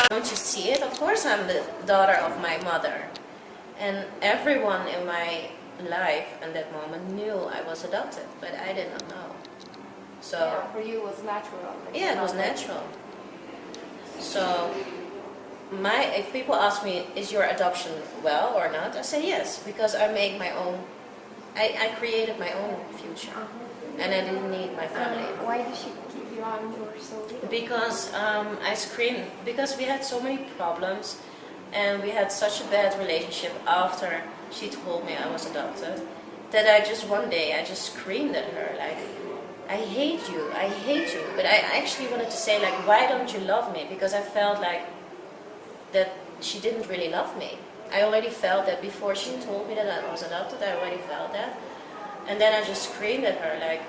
Don't you see it? Of course I'm the daughter of my mother. And everyone in my life at that moment knew I was adopted, but I did not know. So Yeah, for you it was natural. Like, yeah, it was natural. So if people ask me, is your adoption well or not, I say yes, because I make my own, I created my own future, and I didn't need my family. Why did she keep you on when you were so little? Because I screamed, because we had so many problems, and we had such a bad relationship after she told me I was adopted, that I just one day, I just screamed at her, like, I hate you, I hate you. But I actually wanted to say, like, why don't you love me? Because I felt like that she didn't really love me. I already felt that before she told me that I was adopted, I already felt that. And then I just screamed at her, like,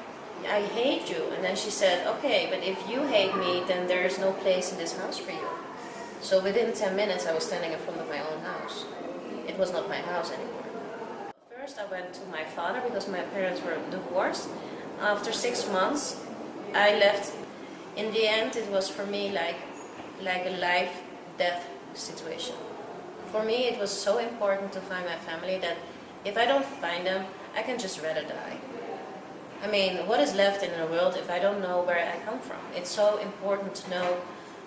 I hate you. And then she said, okay, but if you hate me, then there is no place in this house for you. So within 10 minutes, I was standing in front of my own house. It was not my house anymore. First, I went to my father because my parents were divorced. After 6 months, I left. In the end, it was for me like a life-death situation. For me, it was so important to find my family that if I don't find them, I can just rather die. I mean, what is left in the world if I don't know where I come from? It's so important to know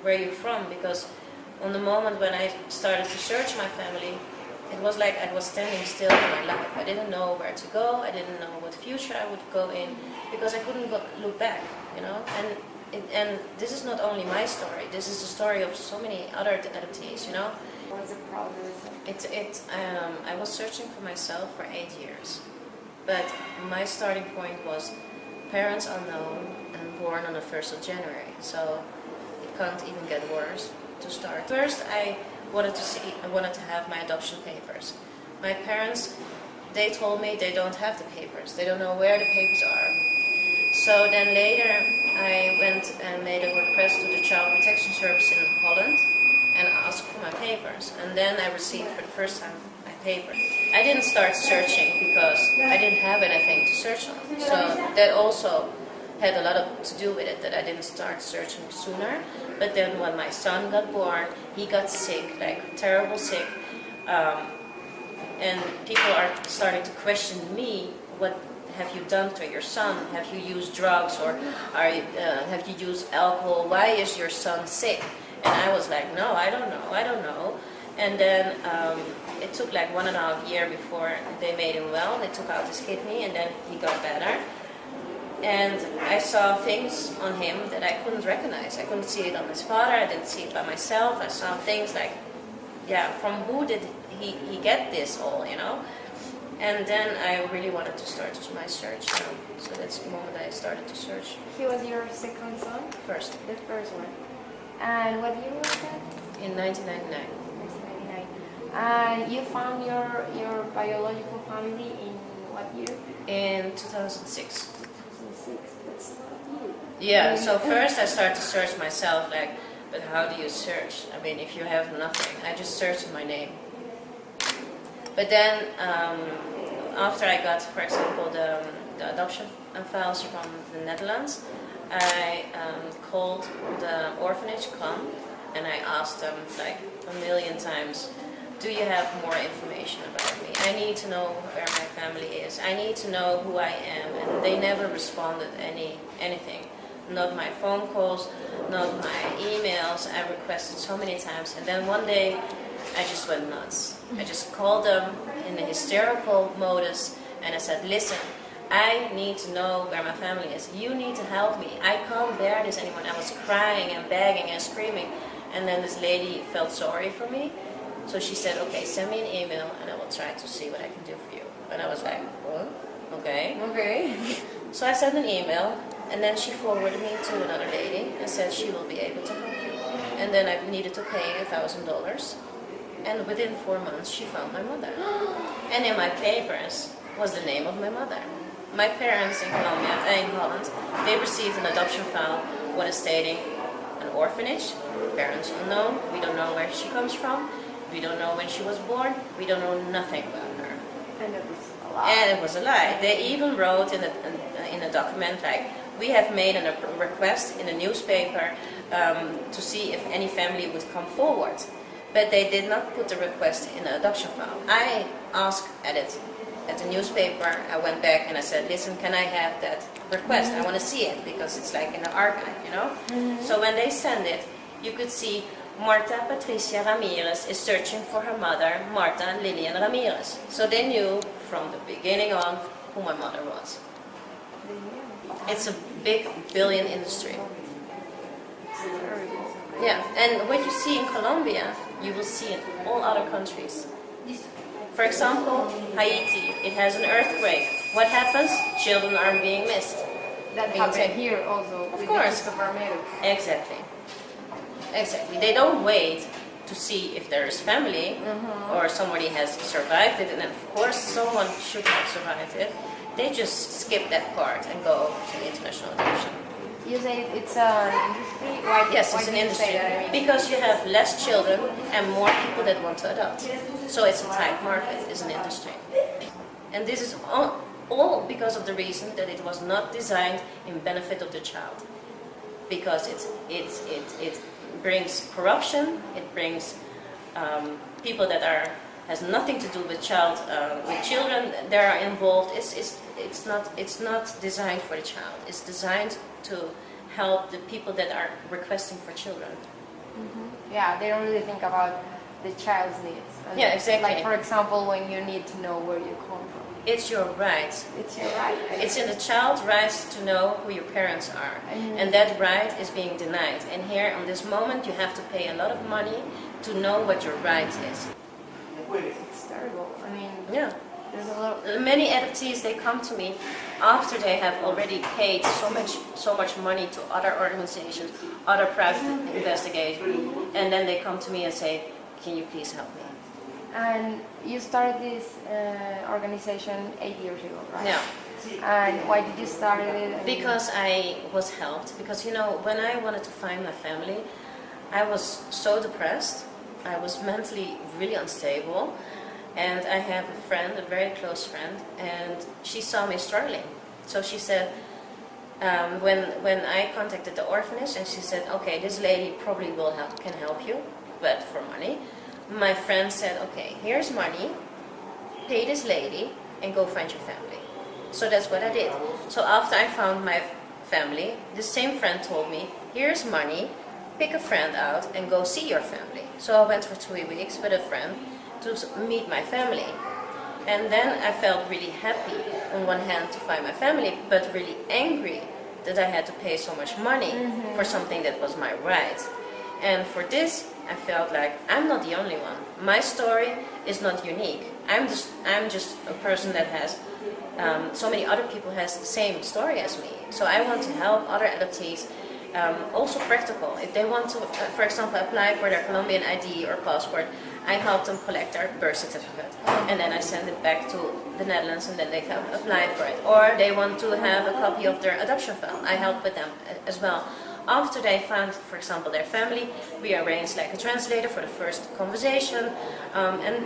where you're from, because on the moment when I started to search my family, it was like I was standing still in my life. I didn't know where to go. I didn't know what future I would go in, because I couldn't look back, you know. And this is not only my story. This is the story of so many other adoptees, you know. What was the problem? I was searching for myself for 8 years, but my starting point was parents unknown and born on the 1st of January. So it can't even get worse to start. First, I wanted to have my adoption papers. My parents, they told me they don't have the papers. They don't know where the papers are. So then later I went and made a request to the Child Protection Service in Holland and asked for my papers. And then I received for the first time my papers. I didn't start searching because I didn't have anything to search on. So that also had a lot to do with it, that I didn't start searching sooner. But then when my son got born, he got sick, like terrible sick. And people are starting to question me, what have you done to your son? Have you used drugs, or have you used alcohol? Why is your son sick? And I was like, no, I don't know. And then it took like 1.5 years before they made him well. They took out his kidney and then he got better. And I saw things on him that I couldn't recognize. I couldn't see it on his father, I didn't see it by myself. I saw things like, yeah, from who did he get this all, you know? And then I really wanted to start my search. So that's the moment I started to search. He was your second son? First. The first one. And what year was that? In 1999. 1999. And you found your biological family in what year? In 2006. 2006. That's not you. Yeah, so first I started to search myself, like, but how do you search? I mean, if you have nothing, I just searched my name. But then, after I got, for example, the adoption files from the Netherlands, I called the orphanage come and I asked them like 1,000,000 times, do you have more information about me? I need to know where my family is. I need to know who I am. And they never responded anything. Not my phone calls, not my emails. I requested so many times. And then one day, I just went nuts. I just called them in a hysterical modus and I said, listen, I need to know where my family is. You need to help me. I can't bear this anymore. I was crying and begging and screaming. And then this lady felt sorry for me. So she said, okay, send me an email and I will try to see what I can do for you. And I was like, what? Okay. Okay. So I sent an email and then she forwarded me to another lady and said she will be able to help you. And then I needed to pay $1,000. And within 4 months, she found my mother. And in my papers was the name of my mother. My parents in Holland, they received an adoption file, what is stating an orphanage, parents unknown, we don't know where she comes from, we don't know when she was born, we don't know nothing about her. And it was a lie. And it was a lie. They even wrote in a document like, We have made a request in the newspaper to see if any family would come forward, but they did not put the request in the adoption file. I asked at the newspaper. I went back and I said, listen, can I have that request? I want to see it because it's like in the archive, you know? So when they send it, you could see Marta Patricia Ramirez is searching for her mother, Marta Lillian Ramirez. So they knew from the beginning on who my mother was. It's a big billion industry. Yeah, and what you see in Colombia, you will see in all other countries. For example, Haiti, it has an earthquake. What happens? Children are being missed. That happened here also. Of course. Exactly. Exactly. They don't wait to see if there is family or somebody has survived it, and then of course someone should have survived it. They just skip that part and go to the international adoption. You say it's an industry? Why, yes, why it's an do you industry say that? because you have less children and more people that want to adopt. So it's a tight market, it's an industry. And this is all because of the reason that it was not designed in benefit of the child. Because it brings corruption, it brings people that has nothing to do with children that are involved. It's not designed for the child. It's designed to help the people that are requesting for children. Yeah, they don't really think about the child's needs. And Yeah, exactly. Like for example, when you need to know where you come from. It's your right. It's your right. It's in the child's rights to know who your parents are. And that right is being denied. And here, on this moment, you have to pay a lot of money to know what your right is. It's terrible. I mean, Yeah. there's a lot. Many adoptees, they come to me after they have already paid so much money to other organizations, other private investigators, and then they come to me and say, can you please help me? And you started this organization 8 years ago, right? Yeah. And why did you start it? Because I was helped. Because, you know, when I wanted to find my family, I was so depressed. I was mentally really unstable. And I have a friend, a very close friend, and she saw me struggling. So she said, when I contacted the orphanage, and she said, okay, this lady probably can help you, but for money. My friend said, okay, here's money, pay this lady, and go find your family. So that's what I did. So after I found my family, the same friend told me, here's money, pick a friend out, and go see your family. So I went for 2 weeks with a friend to meet my family. And then I felt really happy on one hand to find my family, but really angry that I had to pay so much money for something that was my right. And for this, I felt like I'm not the only one. My story is not unique. I'm just a person that has so many other people has the same story as me. So I want to help other adoptees. Also practical. If they want to, for example, apply for their Colombian ID or passport, I help them collect their birth certificate, and then I send it back to the Netherlands, and then they can apply for it. Or they want to have a copy of their adoption file. I help with them as well. After they found, for example, their family, we arrange like a translator for the first conversation, and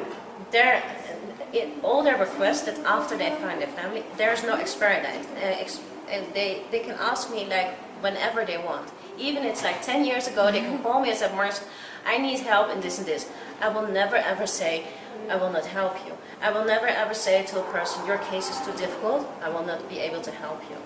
all their requests that after they find their family, there's no expiry date. They can ask me like whenever they want. Even it's like 10 years ago, they can call me and say, Mars, I need help in this and this. I will never ever say, I will not help you. I will never ever say to a person, your case is too difficult, I will not be able to help you.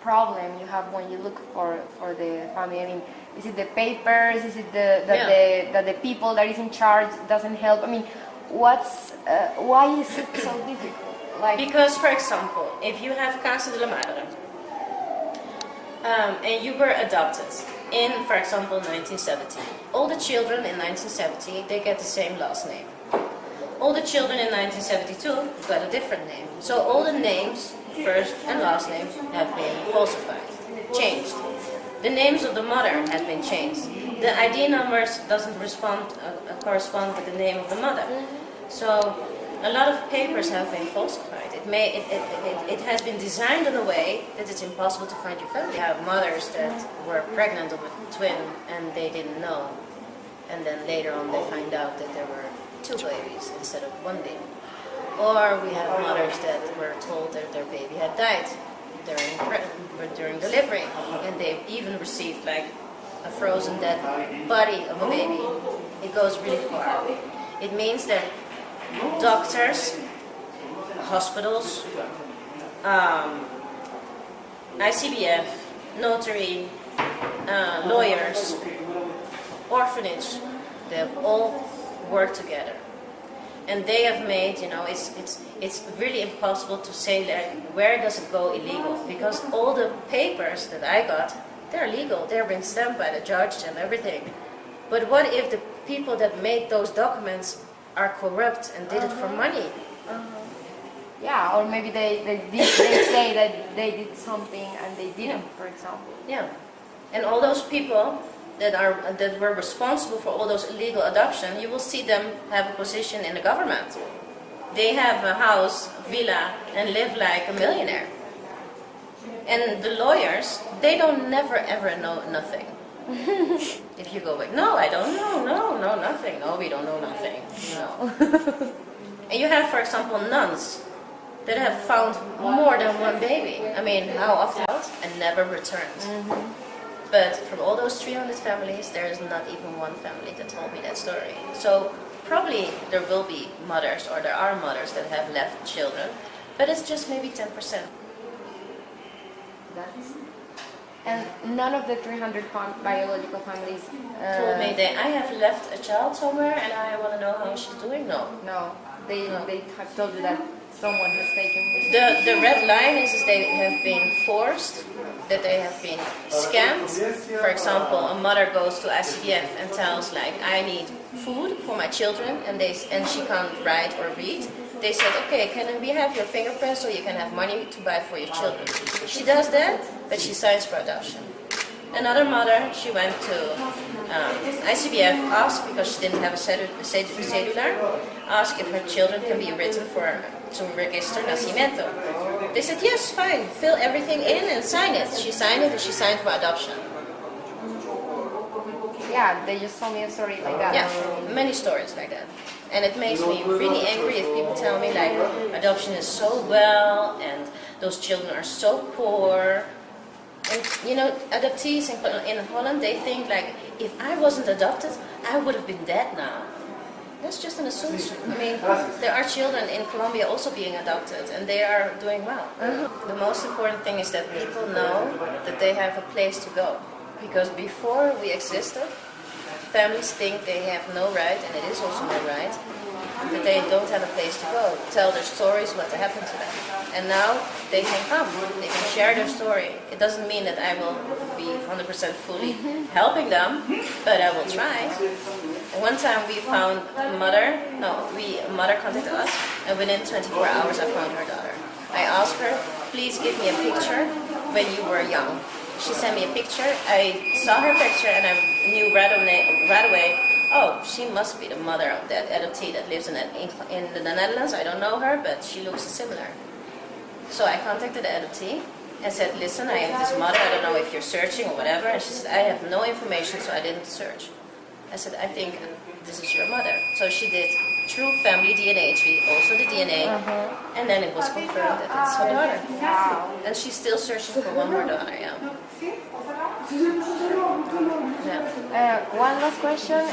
Problem you have when you look for the family? I mean, is it the papers? Is it that the people that is in charge doesn't help? I mean, why is it so difficult? Like, because, for example, if you have Casa de la Madre, and you were adopted in, for example, 1970. All the children in 1970, they get the same last name. All the children in 1972 got a different name. So all the names, first and last name, have been falsified, changed. The names of the mother have been changed. The ID numbers doesn't correspond with the name of the mother. So a lot of papers have been falsified. It has been designed in a way that it's impossible to find your family. We have mothers that were pregnant of a twin and they didn't know. And then later on they find out that there were 2 babies instead of 1 baby. Or we have mothers that were told that their baby had died during delivery, and they've even received like a frozen dead body of a baby. It goes really far. It means that doctors, hospitals, ICBF, notary, lawyers, orphanage, they have all worked together. And they have made, it's really impossible to say like, where does it go illegal? Because all the papers that I got, they're legal. They've been stamped by the judge and everything. But what if the people that made those documents are corrupt and did it for money? Yeah, or maybe they say that they did something and they didn't, for example. Yeah, and all those people that were responsible for all those illegal adoption, you will see them have a position in the government. They have a house, villa, and live like a millionaire. And the lawyers, they don't never ever know nothing. If you go like, no, I don't know, no, nothing. No, we don't know nothing. No. And you have, for example, nuns that have found more than one baby. I mean, how often? And never returned. But from all those 300 families, there is not even one family that told me that story. So probably there will be mothers, or there are mothers that have left children, but it's just maybe 10%. And none of the 300 biological families told me that I have left a child somewhere and I want to know how she's doing. No. No, they have told you that someone has taken the red line is they have been forced, that they have been scammed. For example, a mother goes to ICDF and tells like, I need food for my children, and she can't write or read. They said, okay, can we have your fingerprints so you can have money to buy for your children? She does that, but she signs for adoption. Another mother, she went to ICBF, asked, because she didn't have a cellular, asked if her children can be written to register nacimiento. They said, yes, fine, fill everything in and sign it. She signed it and she signed for adoption. Yeah, they just told me a story like that. Yeah, many stories like that. And it makes me really angry if people tell me like, adoption is so well and those children are so poor. And adoptees in Holland, they think like, if I wasn't adopted, I would have been dead now. That's just an assumption. I mean, there are children in Colombia also being adopted, and they are doing well. The most important thing is that people know that they have a place to go. Because before we existed, families think they have no right, and it is also no right, that they don't have a place to go, tell their stories, what happened to them. And now they can come, they can share their story. It doesn't mean that I will be 100% fully helping them, but I will try. One time we found a mother contacted us, and within 24 hours I found her daughter. I asked her, please give me a picture when you were young. She sent me a picture, I saw her picture and I knew right away, oh, she must be the mother of that adoptee that lives in the Netherlands. I don't know her, but she looks similar. So I contacted the adoptee and said, listen, I have this mother, I don't know if you're searching or whatever. And she said, I have no information, so I didn't search. I said, I think this is your mother. So she did true family DNA tree, also the DNA, and then it was confirmed that it's her daughter. Wow. And she's still searching for one more daughter, yeah. One last question.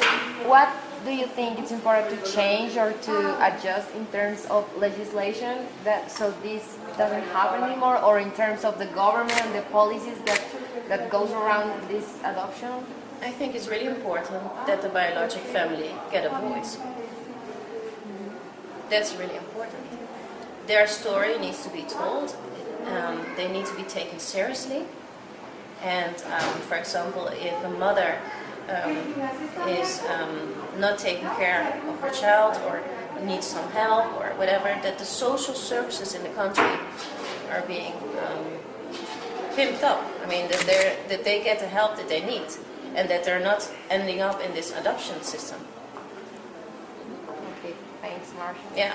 What do you think it's important to change or to adjust in terms of legislation so this doesn't happen anymore, or in terms of the government and the policies that goes around this adoption? I think it's really important that the biologic family get a voice. That's really important. Their story needs to be told. They need to be taken seriously. And for example, if a mother is not taking care of her child or needs some help or whatever, that the social services in the country are being pimped up. I mean, that they get the help that they need, and that they're not ending up in this adoption system. Okay, thanks, Marsha. Yeah.